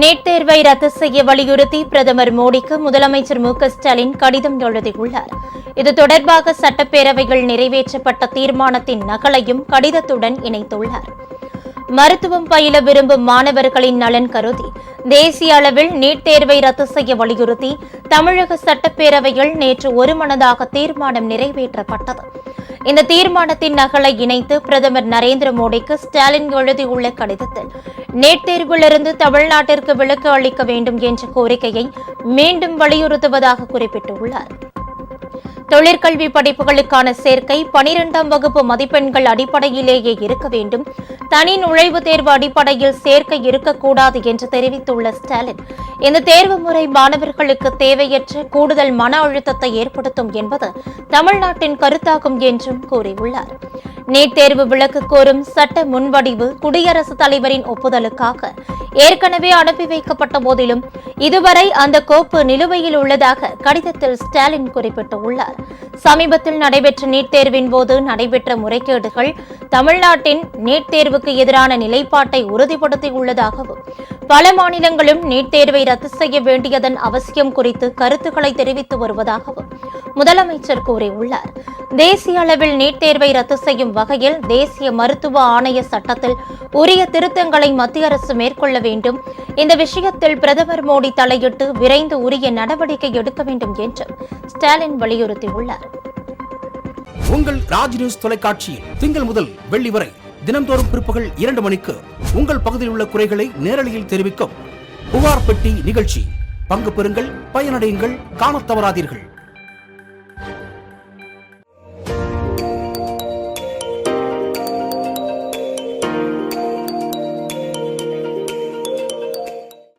NEET தேர்வை ரத்து செய்ய வலியுறுத்தி பிரதமர் மோடிக்கு முதலமைச்சர் மு.க.ஸ்டாலின் கடிதம் எழுதியுள்ளார். இது தொடர்பாக சட்டப்பேரவையில் நிறைவேற்றப்பட்ட தீர்மானத்தின் நகலையும் கடிதத்துடன் இணைத்துள்ளார். மருத்துவம் பயில விரும்பும் மாணவர்களின் நலன் கருதி தேசிய அளவில் நீட் தேர்வை ரத்து செய்ய வலியுறுத்தி தமிழக சட்டப்பேரவையில் நேற்று ஒருமனதாக தீர்மானம் நிறைவேற்றப்பட்டது. இந்த தீர்மானத்தின் நகலை இணைத்து பிரதமர் நரேந்திர மோடிக்கு ஸ்டாலின் எழுதியுள்ள கடிதத்தில் நீட் தேர்விலிருந்து தமிழ்நாட்டிற்கு விலக்கு அளிக்க வேண்டும் என்ற கோரிக்கையை மீண்டும் வலியுறுத்துவதாக குறிப்பிட்டுள்ளார். தொழிற்கல்வி படிப்புகளுக்கான சேர்க்கை 12ஆம் வகுப்பு மதிப்பெண்கள் அடிப்படையிலேயே இருக்க வேண்டும், தனி நுழைவுத் தேர்வு அடிப்படையில் சேர்க்கை இருக்கக்கூடாது என்று தெரிவித்துள்ள ஸ்டாலின், இந்த தேர்வு முறை மாணவர்களுக்கு தேவையற்ற கூடுதல் மன அழுத்தத்தை ஏற்படுத்தும் என்பது தமிழ்நாட்டின் கருத்தாகும் என்றும் கூறியுள்ளார். நீட் தேர்வு விலக்கு கோரும் சட்ட முன்வடிவு குடியரசுத் தலைவரின் ஒப்புதலுக்காக ஏற்கனவே அனுப்பி வைக்கப்பட்ட போதிலும் இதுவரை அந்த கோப்பு நிலுவையில் உள்ளதாக கடிதத்தில் ஸ்டாலின் குறிப்பிட்டுள்ளார். சமீபத்தில் நடைபெற்ற நீட் தேர்வின் போது நடைபெற்ற முறைகேடுகள் தமிழ்நாட்டின் நீட் தேர்வுக்கு எதிரான நிலைப்பாட்டை உறுதிப்படுத்தியுள்ளதாகவும் பல மாநிலங்களும் நீட் தேர்வை ரத்து செய்ய வேண்டியதன் அவசியம் குறித்து கருத்துக்களை தெரிவித்து வருவதாகவும் முதலமைச்சர் கூறியுள்ளார். தேசிய அளவில் நீட் தேர்வை ரத்து செய்யும் வகையில் தேசிய மருத்துவ ஆணைய சட்டத்தில் உரிய திருத்தங்களை மத்திய அரசு மேற்கொள்ள வேண்டும். இந்த விஷயத்தில் பிரதமர் மோடி தலையிட்டு விரைந்து உரிய நடவடிக்கை எடுக்க வேண்டும் என்று ஸ்டாலின் வலியுறுத்தியுள்ளார். உங்கள் ராஜ் நியூஸ் தொலைக்காட்சியில் திங்கள் முதல் வெள்ளி வரை தினந்தோறும் பிற்பகல் 2 மணிக்கு உங்கள் பகுதியில் உள்ள குறைகளை நேரலையில் தெரிவிக்கும் புகார் பெட்டி நிகழ்ச்சி. பங்கு பெறுங்கள், பயனடையுங்கள், காணத் தவறாதீர்கள்.